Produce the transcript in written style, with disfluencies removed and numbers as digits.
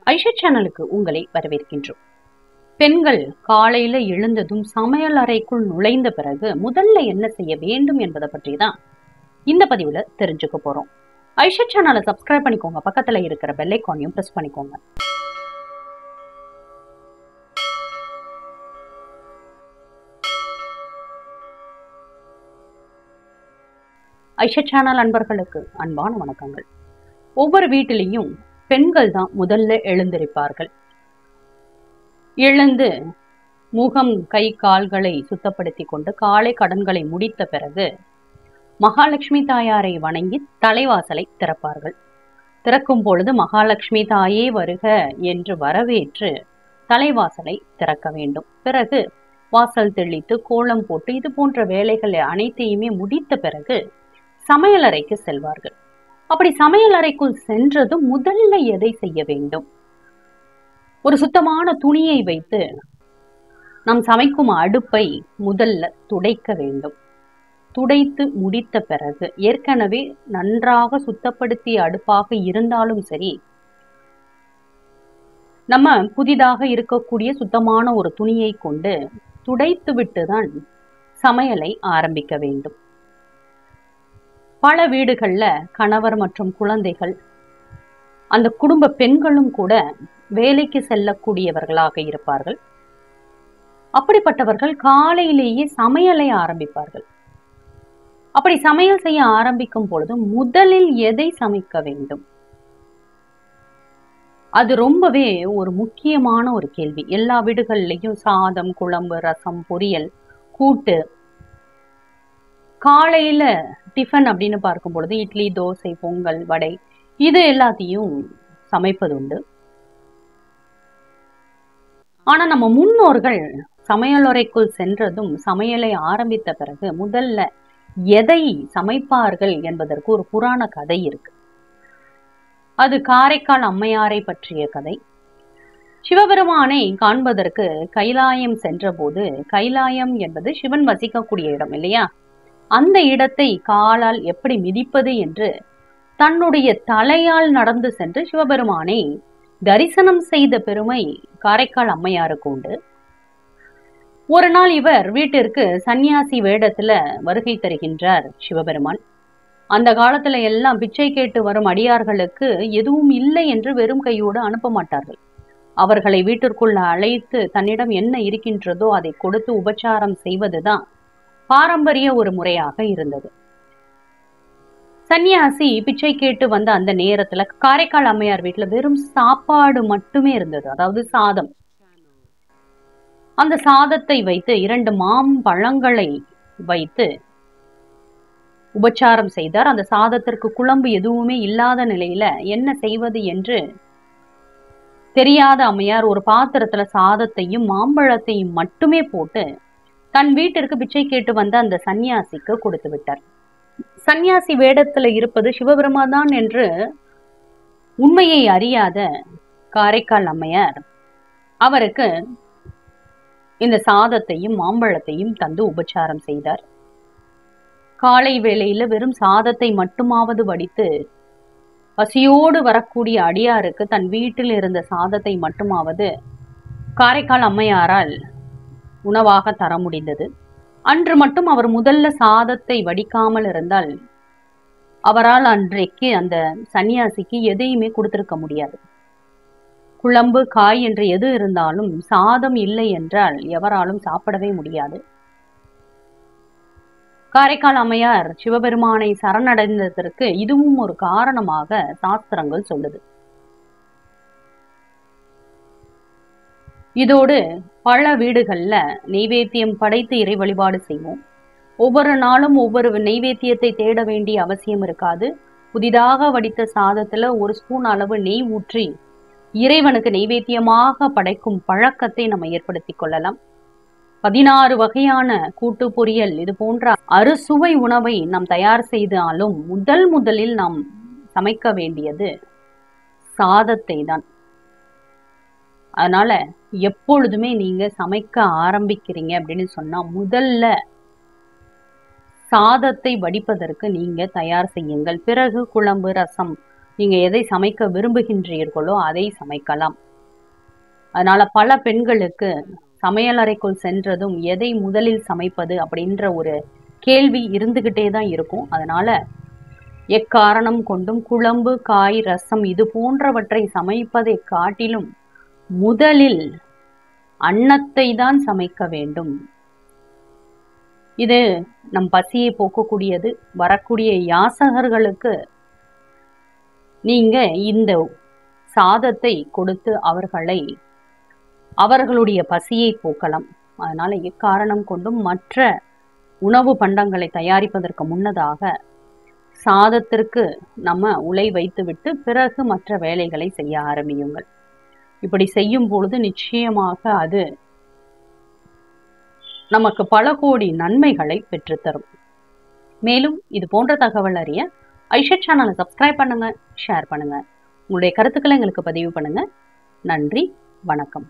ஐஷட் சேனலுக்கு உங்களை வரவேற்கின்றோம். பெண்கள் காலையில எழுந்ததும் சமையல் அறைக்குள் நுழைந்த பிறகு முதல்ல என்ன செய்ய வேண்டும் என்பதை பற்றி தான் இந்த பதிவுல தெரிஞ்சுக்க போறோம். ஐஷட் சேனலை சப்ஸ்கிரைப் பண்ணிக்கோங்க, பக்கத்துல இருக்கிற பெல் ஐகானையும் பிரஸ் பண்ணிக்கோங்க. ஐஷட் சேனல் அன்பர்களுக்கு அன்பான வணக்கங்கள். ஒவ்வொரு வீட்டிலையும் பெண்கள் தான் முதல்ல எழுந்திருப்பார்கள். எழுந்து முகம் கை கால்களை சுத்தப்படுத்தி கொண்டு காலை கடன்களை முடித்த பிறகு மகாலட்சுமி தாயாரை வணங்கி தலைவாசலை திறப்பார்கள். திறக்கும் பொழுது மகாலட்சுமி தாயே வருக என்று வரவேற்று தலைவாசலை திறக்க வேண்டும். பிறகு வாசல் தெளித்து கோலம் போட்டு இது போன்ற வேலைகளை அனைத்தையுமே முடித்த பிறகு சமையலறைக்கு செல்வார்கள். அப்படி சமையல் அறைக்குள் சென்றதும் முதல்ல எதை செய்ய வேண்டும்? ஒரு சுத்தமான துணியை வைத்து நாம் சமைக்கும் அடுப்பை முதல்ல துடைக்க வேண்டும். துடைத்து முடித்த பிறகு ஏற்கனவே நன்றாக சுத்தப்படுத்திய அடுப்பாக இருந்தாலும் சரி, நம்ம புதிதாக இருக்கக்கூடிய சுத்தமான ஒரு துணியை கொண்டு துடைத்து விட்டுதான் சமையலை ஆரம்பிக்க வேண்டும். பல வீடுகள்ல கணவர் மற்றும் குழந்தைகள், அந்த குடும்ப பெண்களும் கூட வேலைக்கு செல்லக்கூடியவர்களாக இருப்பார்கள். அப்படிப்பட்டவர்கள் காலையிலேயே சமையலை ஆரம்பிப்பார்கள். அப்படி சமையல் செய்ய ஆரம்பிக்கும் பொழுது முதலில் எதை சமைக்க வேண்டும்? அது ரொம்பவே ஒரு முக்கியமான ஒரு கேள்வி. எல்லா வீடுகள்லையும் சாதம், குழம்பு, ரசம், பொரியல், கூட்டு, காலையில டிஃபன் அப்படின்னு பார்க்கும் பொழுது இட்லி, தோசை, பொங்கல், வடை, இது எல்லாத்தையும் சமைப்பது உண்டு. ஆனா நம்ம முன்னோர்கள் சமையலறைக்குள் சென்றதும் சமையலை ஆரம்பித்த பிறகு முதல்ல எதை சமைப்பார்கள் என்பதற்கு ஒரு புராண கதை இருக்கு. அது காரைக்கால் அம்மையாரை பற்றிய கதை. சிவபெருமானை காண்பதற்கு கைலாயம் சென்றபோது, கைலாயம் என்பது சிவன் வசிக்கக்கூடிய இடம் இல்லையா, அந்த இடத்தை காலால் எப்படி மிதிப்பது என்று தன்னுடைய தலையால் நடந்து சென்று சிவபெருமானை தரிசனம் செய்த பெருமை காரைக்கால் அம்மையாருக்கு உண்டு. ஒரு நாள் இவர் வீட்டிற்கு சன்னியாசி வேடத்துல வருகை தருகின்றார் சிவபெருமான். அந்த காலத்துல எல்லாம் பிச்சை கேட்டு வரும் அடியார்களுக்கு எதுவும் இல்லை என்று வெறும் கையோடு அனுப்ப மாட்டார்கள். அவர்களை வீட்டிற்குள்ள அழைத்து தன்னிடம் என்ன இருக்கின்றதோ அதை கொடுத்து உபச்சாரம் செய்வதுதான் பாரம்பரிய ஒரு முறையாக இருந்தது. சன்னியாசி பிச்சை கேட்டு வந்த அந்த நேரத்துல காரைக்கால் அம்மையார் வீட்டுல வெறும் சாப்பாடு மட்டுமே இருந்தது, அதாவது சாதம். அந்த சாதத்தை வைத்து 2 மாம்பழங்களை வைத்து உபச்சாரம் செய்தார். அந்த சாதத்திற்கு குழம்பு எதுவுமே இல்லாத நிலையில என்ன செய்வது என்று தெரியாத அம்மையார் ஒரு பாத்திரத்துல சாதத்தையும் மாம்பழத்தையும் மட்டுமே போட்டு தன் வீட்டிற்கு பிச்சை கேட்டு வந்த அந்த சன்னியாசிக்கு கொடுத்து விட்டார். சன்னியாசி வேடத்துல இருப்பது சிவபெருமான் தான் என்று உண்மையை அறியாத காரைக்கால் அம்மையார் அவருக்கு இந்த சாதத்தையும் மாம்பழத்தையும் தந்து உபச்சாரம் செய்தார். காலை வேளையில வெறும் சாதத்தை மட்டுமாவது வடித்து பசியோடு வரக்கூடிய அடியாருக்கு தன் வீட்டில் இருந்த சாதத்தை மட்டுமாவது காரைக்கால் அம்மையாரால் உணவாக தர முடிந்தது. அன்று மட்டும் அவர் முதல்ல சாதத்தை வடிக்காமல் இருந்தால் அவரால் அன்றைக்கு அந்த சன்னியாசிக்கு எதையுமே கொடுத்திருக்க முடியாது. குழம்பு, காய் என்று எது இருந்தாலும் சாதம் இல்லை என்றால் எவராலும் சாப்பிடவே முடியாது. காரைக்கால் அம்மையார் சிவபெருமானை சரணடைந்ததற்கு இதுவும் ஒரு காரணமாக சாஸ்திரங்கள் சொல்லுது. இதோடு பல வீடுகள்ல நெய்வேத்தியம் படைத்து இறை வழிபாடு செய்வோம். ஒவ்வொரு நாளும் ஒவ்வொரு நெய்வேத்தியத்தை தேட வேண்டிய அவசியம் இருக்காது. புதிதாக வடித்த சாதத்துல 1 ஸ்பூன் அளவு நெய் ஊற்றி இறைவனுக்கு நெய்வேத்தியமாக படைக்கும் பழக்கத்தை நம்ம ஏற்படுத்தி கொள்ளலாம். 16 வகையான கூட்டு, பொரியல், இது போன்ற அறுசுவை உணவை நாம் தயார் செய்தாலும் முதலில் நாம் சமைக்க வேண்டியது சாதத்தை தான். அதனால எப்பொழுதுமே நீங்க சமைக்க ஆரம்பிக்கிறீங்க அப்படின்னு சொன்னா முதல்ல சாதத்தை வடிப்பதற்கு நீங்க தயார் செய்யுங்கள். பிறகு குழம்பு, ரசம், நீங்க எதை சமைக்க விரும்புகின்றீர்களோ அதை சமைக்கலாம். அதனால பல பெண்களுக்கு சமையலறைக்குள் சென்றதும் எதை முதலில் சமைப்பது அப்படின்ற ஒரு கேள்வி இருந்துகிட்டே தான் இருக்கும். அதனால எக்காரணம் கொண்டும் குழம்பு, காய், ரசம் இது போன்றவற்றை சமைப்பதை காட்டிலும் முதலில் அன்னத்தை தான் சமைக்க வேண்டும். இது நம் பசியை போக்கக்கூடியது. வரக்கூடிய யாசகர்களுக்கு நீங்க இந்த சாதத்தை கொடுத்து அவர்களுடைய பசியை போக்கலாம். அதனால எக்காரணம் கொண்டும் மற்ற உணவு பண்டங்களை தயாரிப்பதற்கு முன்னதாக சாதத்திற்கு நம்ம உலை வைத்துவிட்டு பிறகு மற்ற வேலைகளை செய்ய ஆரம்பியுங்கள். இப்படி செய்யும் பொழுது நிச்சயமாக அது நமக்கு பல கோடி நன்மைகளை பெற்றுத்தரும். மேலும் இது போன்ற தகவல் அறிய ஐஷட் சேனலை சப்ஸ்கிரைப் பண்ணுங்க, ஷேர் பண்ணுங்க, உங்களுடைய கருத்துக்களை எங்களுக்கு பதிவு பண்ணுங்க. நன்றி, வணக்கம்.